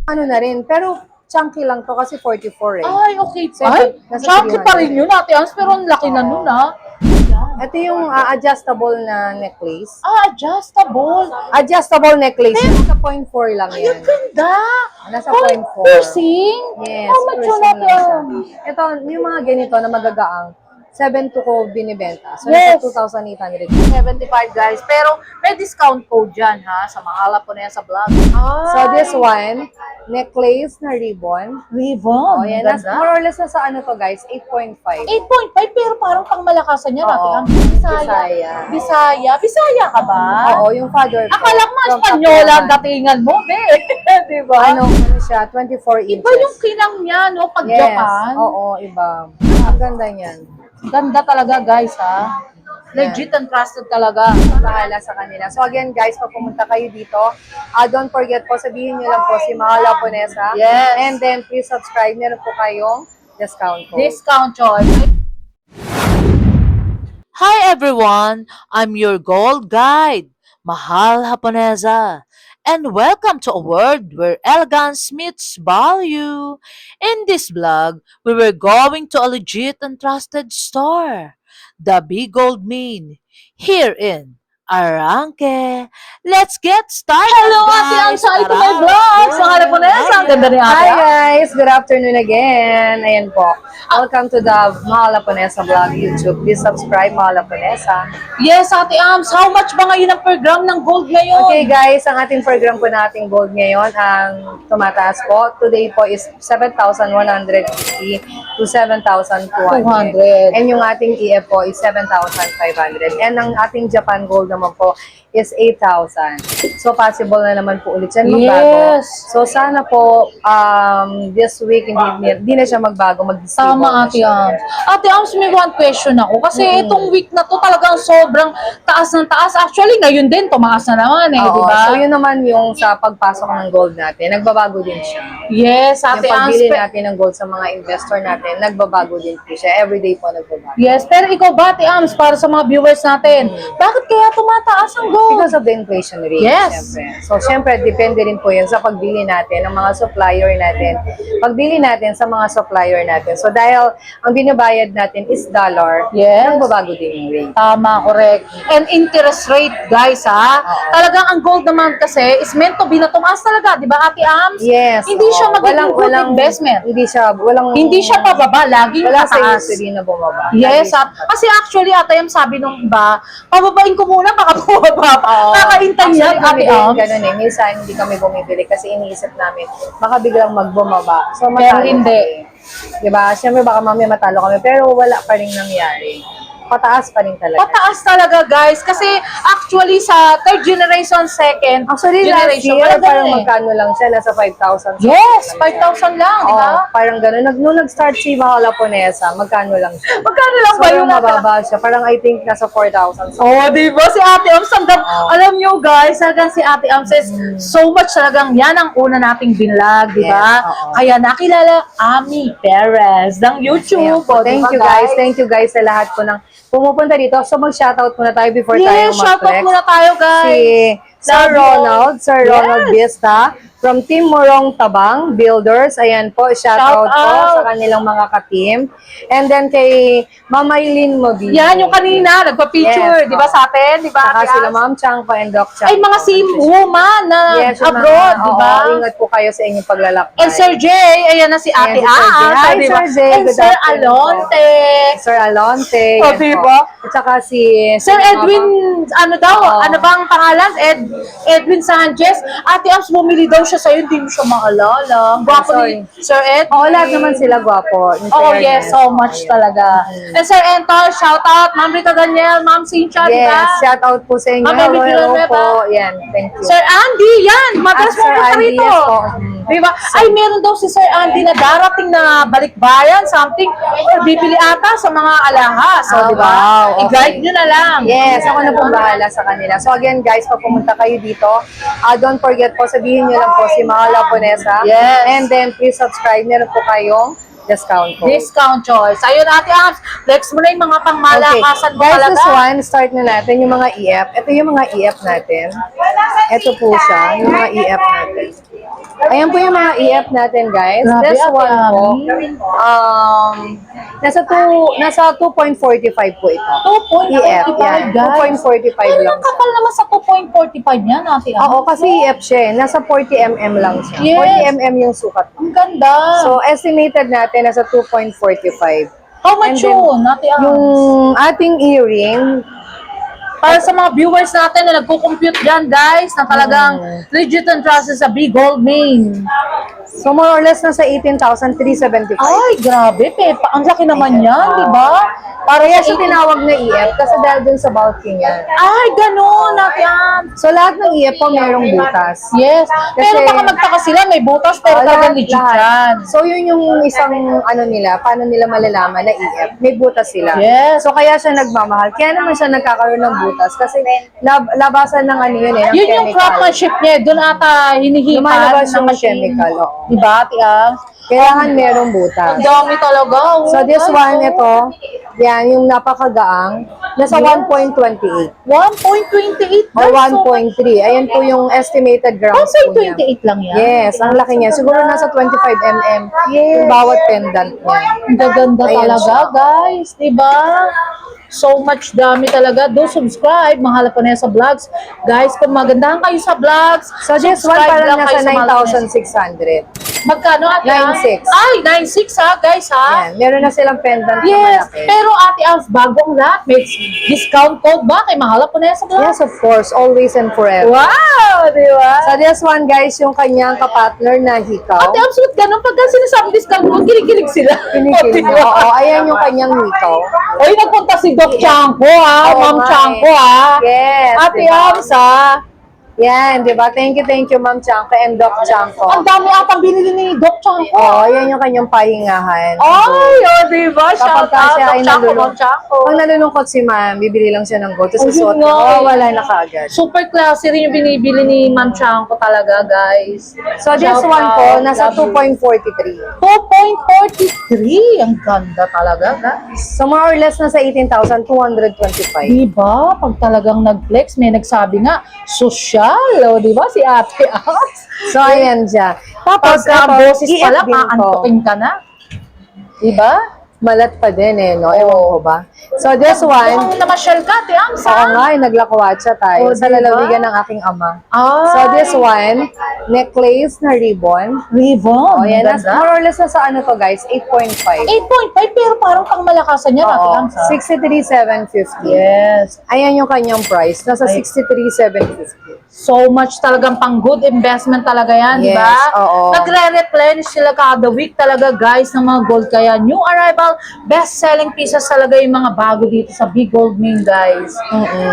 Ano na rin, pero chunky lang to kasi 44 eh. Ay, okay. So, Ay, nasa chunky pa 300. rin yun, Ate Ans, pero ang laki na nun, ha? Yan. Ito yung adjustable na necklace. Adjustable. Adjustable necklace. Nasa 0.4 lang Ay, ang yan. ganda. Nasa Ay, 0.4. piercing? Yes, How much yun, piercing Ate lang siya. Ans? Ito, yung mga ganito na magagaang, 7 to ko binibenta. So, Yes. nasa 2,800. 75 guys. Pero may discount code dyan ha. Sa mga halap po na yan sa vlog. So, this one, necklace na ribbon. Ribbon. Oh, yan. Ganda. More or less nasa ano to guys, 8.5. 8.5 pero parang pang malakasan niya natin. Oo. Ang Bisaya. Bisaya. Bisaya. Bisaya ka ba? Oo, yung father ko. Akala ko from Espanyola ang Tacloban. datingan mo, be. Diba? Ano siya, 24 inches. Iba yung kinang niya, no? Pag Yes, Japan. oo, iba. Ang ganda niyan. Ganda talaga, guys, ha? Legit and trusted talaga. Bahala sa kanila. So again guys, pag pumunta kayo dito, don't forget po, sabihin nyo lang po si Mahal Laponesa. Yes. And then please subscribe. Meron po kayong discount code. Discount choice. Hi everyone, I'm your gold guide, Mahal Japonesa, and welcome to a world where elegance meets value. In this vlog, we were going to a legit and trusted store, the Big Gold Mean, here in Arranque. Let's get started, Hello, guys! Ate Amsa! Ito Tara! may vlog! Sa harap mo na yan, ang ganda ni Ate Hi Am. guys! Good afternoon again. Ayan po. Welcome to the Mahal Laponesa vlog YouTube. Please subscribe Mahal Laponesa. Yes, Ate Ams, how much ba ngayon ang per gram ng gold ngayon? Okay guys, ang ating program po nating gold ngayon, ang tumataas po. Today po is 7,150 to 7,200. 200. And yung ating EF po is 7,500. And ang ating Japan gold naman po is 8,000. So possible na naman po ulit yan magbago. Yes. So sana po this week hindi na siya magbago, mag-stable Tama, na Ate siya. Ams. Ate Ams, may one question ako. Kasi itong week na to talagang sobrang taas ng taas. Actually, ngayon din, tumaas na naman eh, Oo, di ba? so yun naman yung sa pagpasok ng gold natin, nagbabago din siya. Yes, Yung Ate Ams. pagbili natin ng gold sa mga investor natin, nagbabago din po siya. Everyday po nagbabago. Yes, pero ikaw ba, Ate Ams, para sa mga viewers natin, bakit kaya tumataas ang gold? Because of the inflation rate, Yes. syempre. So, syempre, depende rin po yun sa pagbili natin ng mga supplier natin. Pagbili natin sa mga supplier natin. So, dahil ang binabayad natin is dollar, Yes. nagbabago din yung rate. Tama, correct. And interest rate, guys, ha? Talagang ang gold naman kasi is meant to be na tumaas talaga, di ba, Ate Ams? Yes. Hindi siya oo. magiging good investment. Hindi siya pababa, laging wala sa pataas. history na bumaba. Yes, Lagi- kasi actually, Ate Ams, sabi nung iba, pababain ko muna, baka bumaba pa. Oo. Kakaintay Actually, yan, kami Ate din Ams. ganun eh. Minsan hindi kami bumibili kasi iniisip namin baka biglang magbumaba. So, Pero matalo hindi. kami. Diba? Siyempre baka mamaya matalo kami pero wala pa rin nangyari. Pataas pa rin talaga. Pataas talaga, guys. Kasi actually, sa third generation, second Actually, last generation, year, parang parang ganun eh. magkano lang siya, nasa 5,000. Yes, 5,000 lang, di ba? Oo, parang gano'n. Nung nag-start si Mahal Laponesa, magkano lang siya? Magkano lang ba Sobrang yun? mababa siya. Parang I think nasa 4,000. Oh, di ba? Si Ate Ams, hanggang, Oo. alam nyo guys, hanggang si Ate Ams is so much talagang yan ang una nating binlag, di ba? Yes, oo. Kaya nakilala Ami Perez ng YouTube. Ayan po. Oh, di Thank ba, you guys. Thank you guys sa lahat po ng pumupunta dito. So mag-shoutout muna tayo before tayo Yes, shoutout mag-flex. muna tayo, guys. Si Sir Love you all. Sir Yes. Ronald Vista from Team Morong Tabang Builders. Ayan po, shoutout Shout po out. sa kanilang mga ka-team. And then kay Mama Eileen Mobili. Yan, yung kanina, nagpa-picture, Yes, di ba oo. sa atin? Di ba? Saka Ate sila Ams? Ma'am Chang pa and Doc Chang. Ay, mga po. same woman na Yes, yung abroad, mga- di ba? oo, ingat po kayo sa inyong paglalakbay. And Sir Jay, ayan na si Ate Ayan, si Sir Jay. Ams. Hi, di ba? Sir Jay. And Good Sir afternoon po. Alonte. Sir Alonte. Oh, yan di po. ba? At saka si Sir Edwin, ano daw, Oo. ano bang pangalan? Edwin Sanchez. Ate Ams, bumili daw siya sa'yo, hindi mo siya maalala. Gwapo ni Sir Edwin. Oo, lahat naman sila gwapo. in Oh, fairness. yes, so much Oo, talaga. And Sir Entor, shout out, Ma'am Rita Daniel, Ma'am Cynthia, di ba? Yes, shout out po sa inyo. Ma'am Hello, Emily hello Villanueva. po. Yan, thank you. Sir Andy, yan! Madalas Sir mo Andy, rito. yes po. Di ba? Ay, meron daw si Sir Andy na darating na balikbayan, something, or bibili ata sa mga alahas. So, Ah, di ba? wow, okay. I-guide nyo na lang. Yes, ako na pong bahala sa kanila. So again guys, pag pumunta kayo dito, don't forget po, sabihin nyo lang po si Mahal Laponesa. Yes. And then please subscribe. Meron po kayong discount code. Discount choice. Ayun, Ate Ams, flex mo na yung mga pangmalakasan mo Guys, talaga. this one, start na natin yung mga EF. Ito yung mga EF natin. Ito po siya, yung mga EF natin. Ayan po yung mga EF natin, guys. Grabe, This Ate one po, Ami. nasa 2.45 po ito. 2.45, EF, yan. guys. 2.45 Pero lang. ang kapal naman sa 2.45 yan, Ate Ams. Oo, kasi EF siya eh. Nasa 40 mm lang siya. Yes. 40 mm yung sukat. Ang ganda. So, estimated natin nasa 2.45. How much and then, yun, Ate Ams? Yung ating earring, Para sa mga viewers natin na nagko-compute dyan, guys, na talagang legit and trusted sa Big Gold Main. so more or less nasa 18,375. Ay, grabe, Pepa. Ang laki naman yan, di ba? Para Kaya sa siya tinawag na EF kasi dahil dun sa bulking niya. Ay, ganun, Ate Ams. So lahat ng EF po merong butas. Yes. Pero Kasi- baka magtaka sila, may butas, pero talagang legit yan. So yun yung isang ano nila, paano nila malalaman na EF. May butas sila. Yes. So kaya siya nagmamahal. Kaya naman siya nagkakaroon ng butas kasi labasan ng ano yun eh, ng Yun yung chemical. craftsmanship niya, doon ata hinihipan Lumalabas ng yung machine. chemical. Oo. Diba, Ate Ams? Kailangan merong butas. Ang dami talaga. Oh, So this guys, one, oh. ito, yan, yung napakagaang, nasa 1.28 1.28 or 1.3. Ayan po yung estimated grams po niya. 1.28 lang yan. Yes, ang laki niya. Siguro nasa 25 mm yung bawat pendant niya. Ang gaganda Ayan talaga, siya. guys. Diba? So much dami talaga. Do subscribe. Mahal po na yan sa vlogs. Guys, kung magandahan kayo sa vlogs, So this one subscribe parang lang kayo nasa sa Mahal po na yan. 9,600. Magkano, Ate Ams? 9,600. Ay, 9.6 ha, guys ha? Yan, meron na silang pendant na Yes. malaki. Pero Ate Ams, bago ang lahat, may discount code ba? Kay mahal po na yan sa vlogs. Yes, of course. Always and forever. Wow! Di ba? So this one, guys, yung kanyang kapartner na hikaw. Ate Ams, ba't ganun? Pagka sinasabi discount code, kinikilig sila. Kinikilig Diba? niya. Oo, ayan yung kanyang hikaw. Oy, nagpunta si Doc Chanko ha, Oo Ma'am nga Chanko eh. ha. Yes, Ate diba? Ams ha. Yan, di ba? Thank you, Ma'am Chanko and Doc Chanko. Ang dami atang binili ni Doc Chanko. Oo, yan yung kanyang pahingahan. Ay, di ba? Kapag Shout ka out, siya ay Doc Chanko, Ma'am nalulungkot, Chanko. pag nalulungkot si Ma'am, bibili lang siya ng gold. Tapos Oh, yun susuot niya, nga eh. wala na kaagad. Super classy rin yung binibili ni Ma'am Chanko talaga, guys. So this Shout one out, po, nasa love you. 2.43. 2.43. Ang ganda talaga, guys. So more or less nasa 18,225. Diba? Pag talagang nag-flex, may nagsabi nga, social, o diba? Si Ate Ams. So ayan siya. Tapos, Pagka ito, boses pa EF lang, din to. aantukin ka na. Diba? Malat pa din eh, no? Ewan ko ba? So this one, Kung namasyal ka, Ate Ams, oo nga, naglakwatsa tayo Oh, sa diba? lalawigan ng aking ama. Ay, So this one, necklace na ribbon. Ribbon. Oh, yan. Ganda. More or less nasa ano to guys, 8.5. 8.5, pero parang pang malakasan yan, Ate Oo, Ams, ha? 63,750. Yes. Ayan yung kanyang price. Nasa Ay. 63,750. So much talagang pang good investment talaga yan, di ba? Yes, oo. Nagre-replenish sila kada week talaga, guys, ng mga gold. Kaya new arrival, best-selling pieces talaga yung mga bago dito sa Big Gold Main, guys.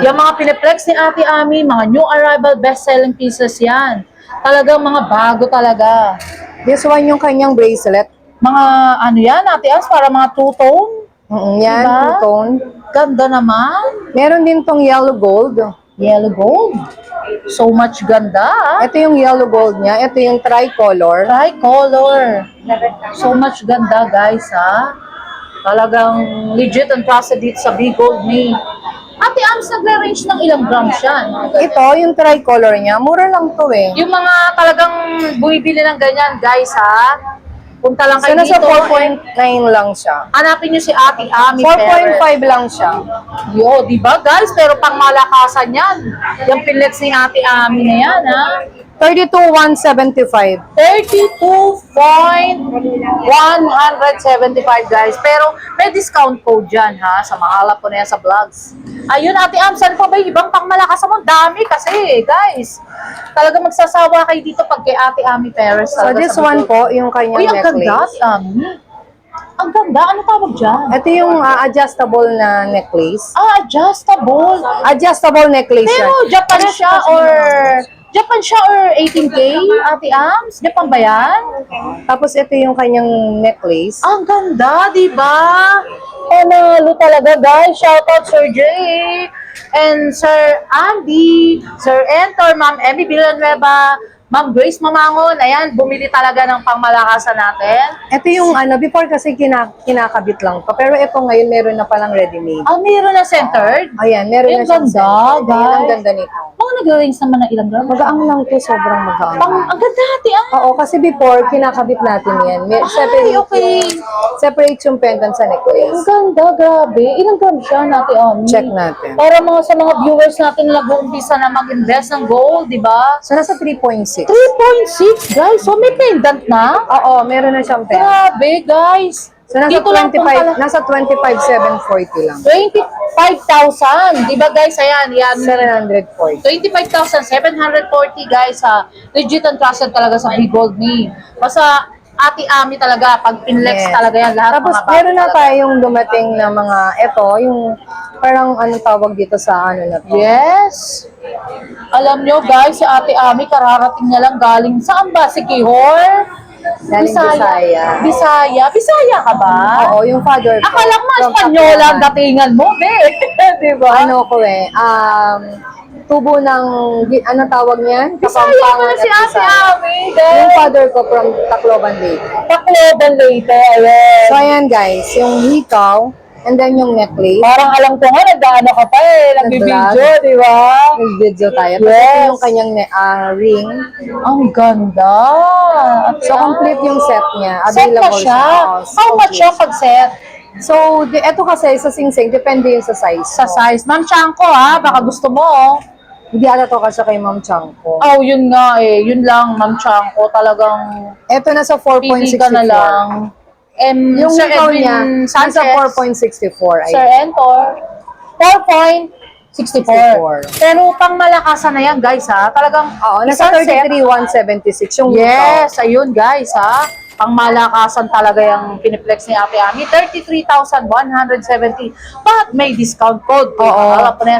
Yung mga piniplex ni Ate Ami, mga new arrival, best-selling pieces yan. Talagang mga bago talaga. This one yung kanyang bracelet. Mga ano yan, Ate Ams, para mga two-tone. Yan, Diba? two-tone. Ganda naman. Meron din tong yellow gold. Yellow gold. So much ganda. Ah. Ito yung yellow gold niya. Ito yung tricolor. Tricolor. So much ganda, guys, ha? Talagang legit and trusted dito sa Big Gold Main. Ate Ams, nagre-range ng ilang grams yan? Ito, yung tricolor niya. Mura lang to eh. Yung mga talagang bumibili ng ganyan, guys, ha? Punta lang So, kayo nasa dito. 4.9 lang siya. Hanapin nyo si Ate Ami 4.5 lang siya. Yo, di ba, guys? Pero pang malakasan yan. Yung pinlex ni Ate Ami na yan, ha? 32,175. 32,175, guys. Pero may discount code dyan, ha? Sa mahala po na yan sa vlogs. Ayun, Ate Am, saan pa ba yung ibang pangmalakasan mo? Dami kasi, guys. Talaga magsasawa kayo dito pag kay Ate Ami Perez. So talaga this sa one Bicol. po, yung kanyang Uy, ang ganda, necklace. Ate Ami. Ang ganda. Ano tawag dyan? Ito yung adjustable na necklace. Ah, adjustable. Adjustable necklace Pero yan. Japan siya or 18K, Ate Ams? Japan ba yan? Tapos ito yung kanyang necklace. Ang ganda, di ba? Panalo talaga, guys. Shoutout Sir Jay and Sir Andy, Sir Entor, Ma'am Emmy Villanueva, Ma'am Grace Mamangon, ayan, bumili talaga ng pangmalakasan natin. Ito yung before kasi kinakabit lang to. Pero ito ngayon meron na palang ready-made. Ah, meron na centered. Ayan, meron Yung na siyang ganda, sensor. Ayan, ang guys. ganda nito. Mga nag-range naman ng ilang gram. Magaang lang to, sobrang magaang. Ang ganda ate, Oo, kasi before, kinakabit natin yan. Separate, okay. separate yung pendant sa necklace. Ang ganda, grabe. Ilang gram siya natin, Ami? Check natin. Para sa mga viewers natin na nag-uumpisa na mag-invest ng gold, di ba? So, nasa 3.6. 3.6, guys. So, may pendant na? Oo, meron na siyang pendant. Grabe, guys. So, nasa Dito lang po pala. 25, nasa 25,740 lang. 25,000. Di ba, guys? Ayan, yan. 740. 25,740, guys. Legit and trusted talaga sa Big Gold Me. Basta, Ate Ami talaga, pag pinlex Yes. talaga yan, lahat Tapos, mga bago meron na talaga. tayong dumating na mga, yung parang anong tawag dito sa ano na to. Yes. Alam nyo, guys, si Ate Ami, kararating niya lang galing, saan ba? Si Kihor? Galing Bisaya. Bisaya ka ba? Oo, yung father ko. Akala ko from Espanyola ang Tacloban. datingan mo, be. Di ba? Ano ko tubo ng, anong tawag niyan? Bisaya Kapampangan pala si at Ate Bisaya. Ami. Yung father ko from Tacloban Lake. Tacloban later, ayan. So, ayan guys, yung hikaw, and then yung necklace. Parang alam ko nga, nag-ano ka pa nag-video, di ba? Nag-video tayo. Tapos Yes. ito yung kanyang ring. Ang ganda. So, complete yung set niya. Set na Available siya. Oo, How much complete. siya pag set? So, ito kasi sa Sing Sing, depende yung sa size. Sa size. Ma'am Chanko baka gusto mo Hindi ata to kasi kay Ma'am Chanko. Oh, yun nga Yun lang, Ma'am Chanko. Talagang Ito nasa pili ka na 4.64. lang. Yung Sir hikaw Edwin niya, nasa Sanchez. 4.64. Sir Entor. 4.64. 64. Pero pang malakasan na yan, guys, Talagang Oo, nasa isang set. 33,176 yung hikaw. Yes, ayun, guys, Pang malakasan talaga yung piniplex ni Ate Ami. 33,170. But may discount code. Oo.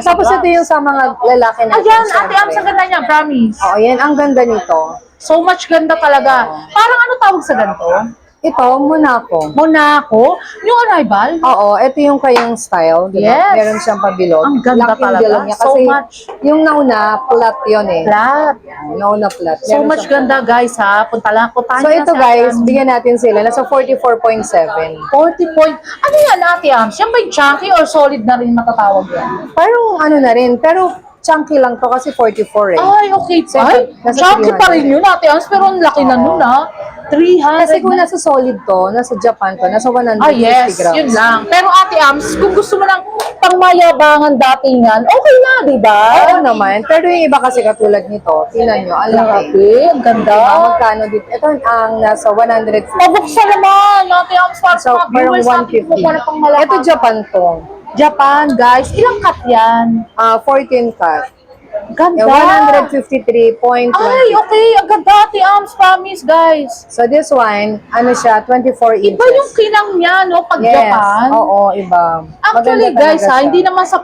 Tapos ito yung... yung sa mga lalaki natin. Ayan, Ate syempre. Ami, sa ganda niya, promise. Oo, yan. Ang ganda nito. So much ganda talaga. Parang ano tawag sa ganito? Ito, Monaco. Monaco? New arrival? Oo, ito yung kayang style. Diba? Yes. Meron siyang pabilog. Ang ganda Laking talaga. bilog niya. So Kasi much. yung nauna, flat yun eh. Flat. Nauna flat. So Meron much siyang- ganda, guys, Punta lang. So ito guys, bigyan natin sila. Nasa 44.7. 40 point. Ano yan, Ate Am? Siya ba yung chunky or solid na rin matatawag yan? Parang ano na rin, pero chunky lang to kasi 44 eh. Ay, okay. Siyempre, Ay, nasa chunky 300. pa rin yun, Ate Am. Pero ang laki na nun, 300. Kasi kung nasa solid to, nasa Japan to, nasa 150 yes, grams. yun lang. Pero Ate Ams, kung gusto mo ng pangmayabangan datingan, okay na, di ba? Oo naman. Pero yung iba kasi katulad nito, tingnan nyo, ang laki. Grabe, ang ganda. Diba, magkano dito? Ito ang nasa 150. Pabuksan naman, Ate Ams, para So, sa mga parang viewers natin kung ano pang 150. malakas. Ito Japan to. Japan, guys. Ilang cut yan? 14 cut. Ganda. 153.20. Ay, okay. Ang ganda, Ate Ams. Promise, guys. So this one, ano siya, 24 inches. Iba yung kinang niya, no? Pag Yes. Japan. Oo, iba. Actually, Maganda guys, talaga siya. hindi naman sa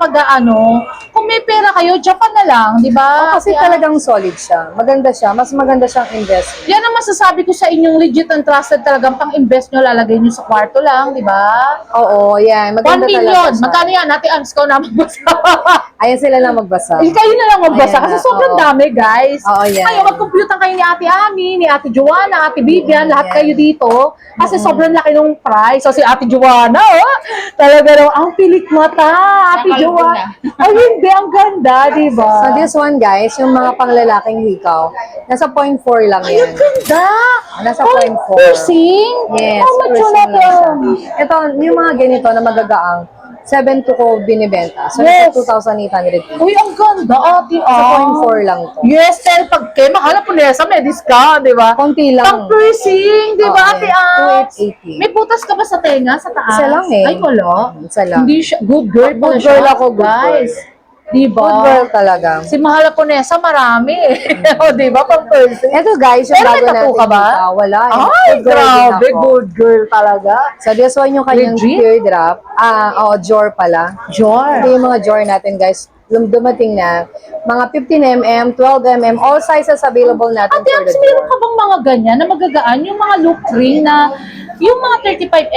kung may pera kayo, Japan na lang, di ba? Kasi Ate Ams? talagang solid siya. Maganda siya. Mas maganda siyang investment. Yan ang masasabi ko sa inyong legit and trusted talagang pang-invest nyo, lalagay nyo sa kwarto lang, di ba? Oo, yan. 1 Maganda million. talaga siya. Magkano yan? Ate Ams, ikaw na magbasa. Ayan sila lang magbasa. Kayo na lang magbasa Ayan kasi na, sobrang oo. dami, guys. Oo, yan. Kayo, mag-compute lang kayo ni Ate Ami, ni Ate Joanna, Ate Vivian, lahat Yan. kayo dito. Kasi sobrang laki ng price. So, si Ate Joanna, talaga daw, ang pilik mata, Ate Joanna. Ay, hindi, ang ganda, di ba? So this one guys, yung mga panglalaking hikaw, nasa 0.4 lang Ay, yan. ang ganda! Nasa Ay, 0.4. piercing? Yes, How much piercing yun lang siya. natin? Ito, yung mga ganito na magagaang, 7 to ko binibenta. So, Yes. nasa 2,800. Uy, ang ganda, Ate Sa Am. 0.4 lang to. Yes, dahil pag kayo mahanap po nila sa discount, di ba? Konti lang. Pang piercing, di ba, Oo, Ate yes. Am? 2,880. May butas ka ba sa tenga, sa taas? Isa lang eh. Ay, wala. Isa lang. Hindi siya, good girl pala Good siya. girl ako, good guys. girl. Di ba? Good girl talaga. Si Mahal Ponesa, marami eh. O, di ba, pang piercing? Ito guys, yung Pero bago may tattoo natin ka ba? hikaw, wala. Ay, Good girl din grabe, ako. good girl talaga. So this one yung kanyang Legit? teardrop. Jor pala. Jor. Ito yung mga jor natin guys. Dumating na. Mga 15mm, 12mm, all sizes available natin Ate for the Ams, meron jor. ka bang mga ganyan na magagaan? Yung mga loop ring na yung mga 35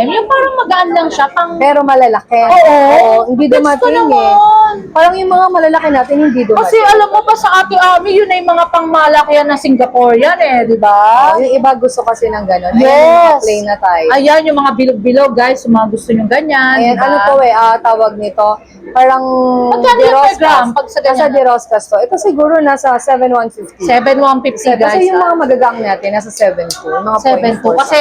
yung parang magaan lang siya, pang... Pero malalaki. Oo. Hindi Gusto dumating eh. naman. Parang yung mga malalaki natin hindi dumating. Kasi alam mo ba sa Ate Ami, yun ay mga pangmalakihan na Singaporean di ba? Yung iba gusto kasi ng gano'n. Ayan, yung Yes. mga plain na tayo. Ayan, yung mga bilog-bilog, guys, yung mga gusto nyo ganyan. Ayan, diba? ano to tawag nito? Parang Magkano yung per gram pag sa ganyan? Nasa Diroscas to. Ito siguro nasa 7,150. 7,150 guys. Kasi yung mga magagang natin, nasa 7,2. Mga 7,2. Kasi,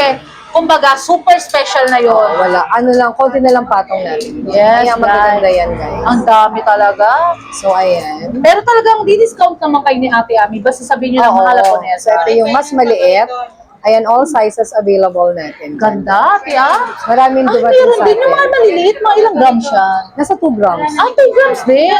kumbaga, super special na yon. wala. Ano lang, konti na lang patong natin. Yes, Kaya magaganda yan, guys. Ang dami talaga. So, ayan. Pero talagang di-discount naman kayo ni Ate Ami. Basta sabihin nyo ng mga Laponesa. So, ito yung mas maliit. Ayan, all sizes available natin. Ganda, Ate Maraming Ay, dumating meron sa din yung mga atin. maliliit. Mga ilang grams siya. Nasa 2 grams. 2 grams din.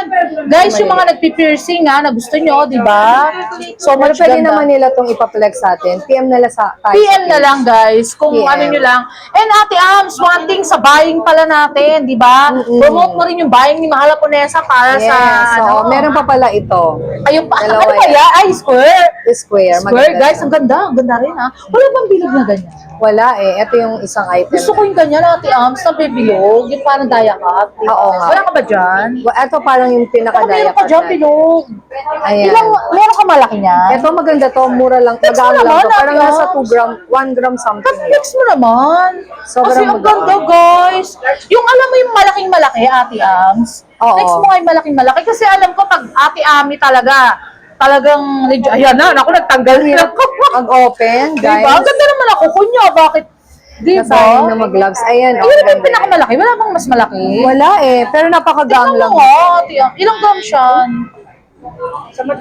Guys, yung mga nagpi-piercing na gusto nyo, di ba? So Pero much pwede ganda. naman nila itong ipaplex sa atin. PM nila sa tayo. PM na lang guys, kung PM. ano nyo lang. And Ate Ams, one thing sa buying pala natin, di ba? Promote mo rin yung buying ni Mahal Laponesa para Yes. sa, So, meron pa pala ito. ayun pa, Dalawa ano ba yan. yan? Ay, square. Square. Square, maganda guys, siya. ang ganda rin ha. Wala bang bilog na ganyan? Wala Ito yung isang item. Gusto ko yung ganyan, Ate Ams, na bibilog, yung parang daya cut. di ba? Oo nga. Wala ka ba dyan? Ito parang yung Ako pinakadaya meron ka dyan, bilog. Ayan. Meron ka malaki niya? Ito maganda to. Mura lang. Flex mo Magaan lang naman, to. Parang Ate nasa Ams. 2 gram, 1 gram something. Flex mo naman. Sobrang Kasi ang magaan. ganda, guys. Yung alam mo yung malaking malaki, Ate Ams. Oo. Flex mo nga yung malaking malaki. Kasi alam ko, pag Ate Ami talagang, ayan na, ako nagtanggal na ako. Mag-open, guys. Diba? Ang ganda naman ako. Kunya, bakit? Diba? Nasayang na mag-gloves. Ayan. Ayun ganda yung pinakamalaki. Wala bang mas malaki? Wala Pero napakagaan Tingnan lang. mo nga, Ate Ami. Ilang gram siya?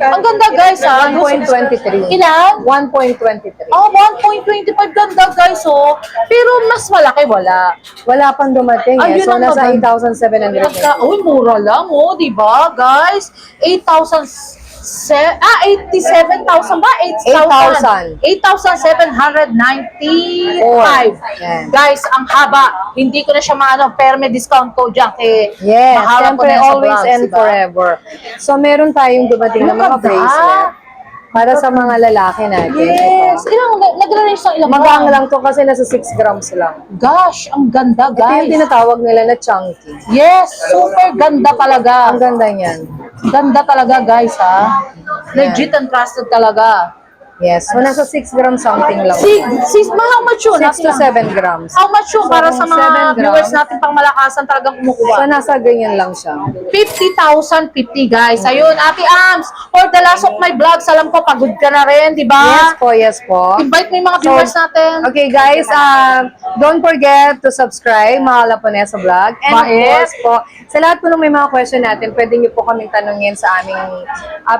Ang ganda, guys, ha? 1.23. Ilan? 1.23. 1.25 ganda, guys, oh. Pero mas malaki, wala. Wala pang dumating Ayun So, ang nasa maganda. 8,700. Uy, mura lang, oh, di ba, guys? 87,000 ba? 8,000. 8,795. Yan. Guys, ang haba. Hindi ko na siya maano, pero may discount code dyan. Yes, Mahala ko syempre na yan sa always vlogs, and diba? forever. So, meron tayong dumating na Ang mga ganda. bracelet para sa mga lalaki natin. Yes. Ito. Ilang, nag-range ng ilang Magang gram? lang to kasi nasa 6 grams lang. Gosh, ang ganda, Ito yung guys. tinatawag nila na chunky. Yes, super ganda talaga. Ang ganda niyan. Ganda talaga, guys, ha? Legit and trusted talaga. Yes. So, nasa 6 grams something lang. How much yun? 6 to 7 grams. How much yun? So, Para sa kung mga 7 viewers grams, natin pang malakasan talagang So, kumukuha. nasa ganyan lang siya. 50,050 guys. Ayun, Ate Ams, for the last of my vlogs, alam ko, pagod ka na rin, di ba? Yes po. Invite mo yung mga viewers natin. Okay guys, don't forget to subscribe, mga Laponesa Vlog. And of Bait. course po, sa lahat po ng may mga question natin, pwede niyo po kaming tanungin sa aming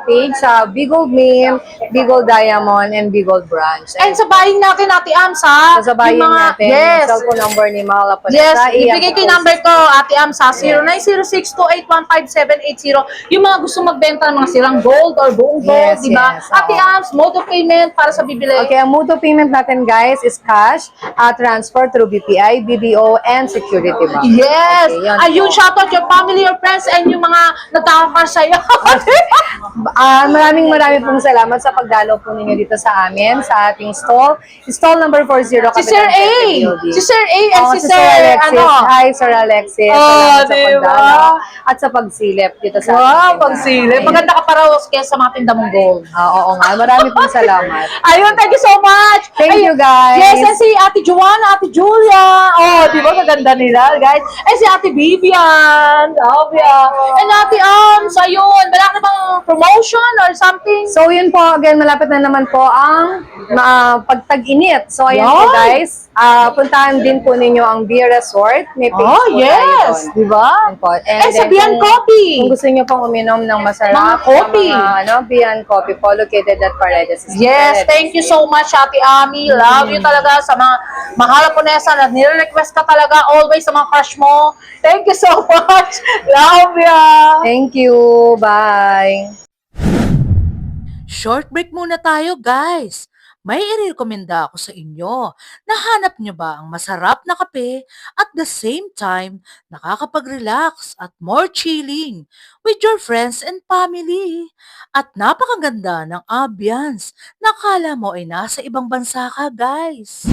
page sa Bigold Main, Bigold Diamond, and Bigold Branch. And sa buying natin, Ate Ams, ha? sa bayan Yung mga- natin, Yes. yung cellphone number ni mga Laponesa. Yes, iyan ibigay po ko yung po. number ko, Ate Ams, ha? 0906281570. Yung mga gusto magbenta ng mga silang gold or buong gold, Yes, di ba? yes, Ate oo. Ams, mode of payment para sa bibili. Okay, ang mode of payment natin guys is cash, transfer through BPI, BDO, and security box. Yes! Okay, yun Ayun, po. shoutout your family, your friends, and yung mga nagkakakar sa'yo. Maraming pong salamat sa pagdalaw po ninyo dito sa amin, sa ating stall. Stall number 40, Si Sir A! Si Sir A and si Sir, Alexis. ano? Hi, Sir Alexis. Oh, Salamat sa diba? pagdalaw at sa pagsilip dito sa Wow, ating pagsili. tindahan. Maganda ka para kaya sa mga tinda mong gold. Oo nga, marami pong salamat. Ayun, thank you so much. Thank you, guys. Yes, and si Ate Joanna, Ate Julia. Oh, di ba kaganda nila, guys? And si Ate Vivian. And Ate Ams, ayun. Wala ka na bang promotion or something? So yun po, again, malapit na naman po ang pagtag-init. So ayan po Yan. guys, puntahan din po ninyo ang Beer Resort. May page Oh, po tayo yes. doon. Di ba? Yan po. And then sa Bian kung- Coffee. Kung gusto niyo pong uminom ng masarap, Mga coffee. Mga, Bian Coffee po, located at Paredes. Yes, thank you so much, Ate Ami. Love you talaga sa mga mahal po na nire-request ka talaga always sa mga crush mo. Thank you so much. Love ya. Thank you. Bye. Short break muna tayo, guys. May irekomenda ako sa inyo. Nahanap nyo ba ang masarap na kape at the same time nakakapag-relax at more chilling with your friends and family? At napakaganda ng ambience na akala mo ay nasa ibang bansa ka, guys.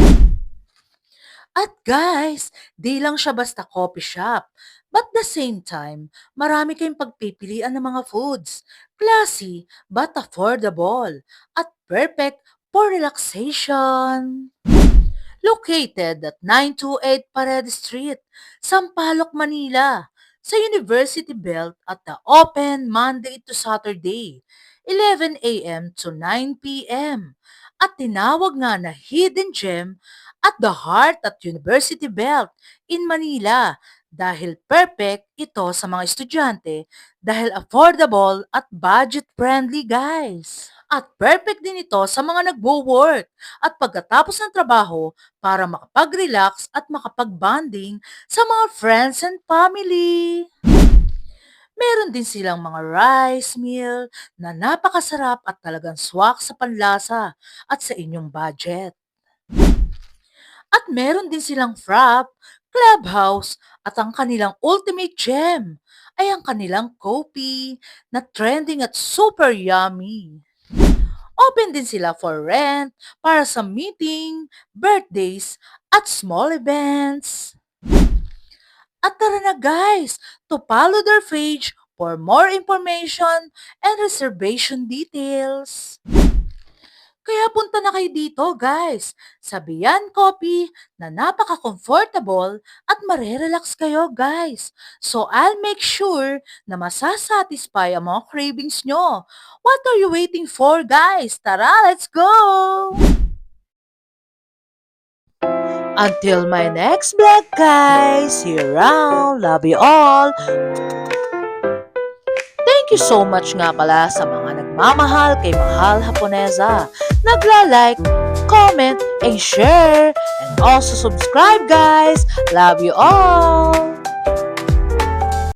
At guys, di lang siya basta coffee shop. But the same time, marami kayong pagpipilian ng mga foods. Classy but affordable. At perfect for relaxation. Located at 928 Paredes Street, Sampaloc, Manila, sa University Belt at the open Monday to Saturday, 11 a.m. to 9 p.m. At tinawag nga na Hidden Gem at the heart at University Belt in Manila dahil perfect ito sa mga estudyante dahil affordable at budget-friendly guys. At perfect din ito sa mga nagwo-work at pagkatapos ng trabaho para makapag-relax at makapag-bonding sa mga friends and family. Meron din silang mga rice meal na napakasarap at talagang swak sa panlasa at sa inyong budget. At meron din silang frap, clubhouse, at ang kanilang ultimate gem ay ang kanilang kopi na trending at super yummy. Open din sila for rent para sa meeting, birthdays, at small events. At tara na guys, to follow their page for more information and reservation details. Kaya punta na kayo dito guys, sa Bian Coffee na napaka-comfortable at marerelax kayo guys. So I'll make sure na masasatisfy ang mga cravings nyo. What are you waiting for guys? Tara, let's go! Until my next vlog guys, see you around, love you all. Thank you so much nga pala sa mga nagmamahal kay Mahal Haponesa. Nagla-like, comment, and share. And also subscribe guys. Love you all.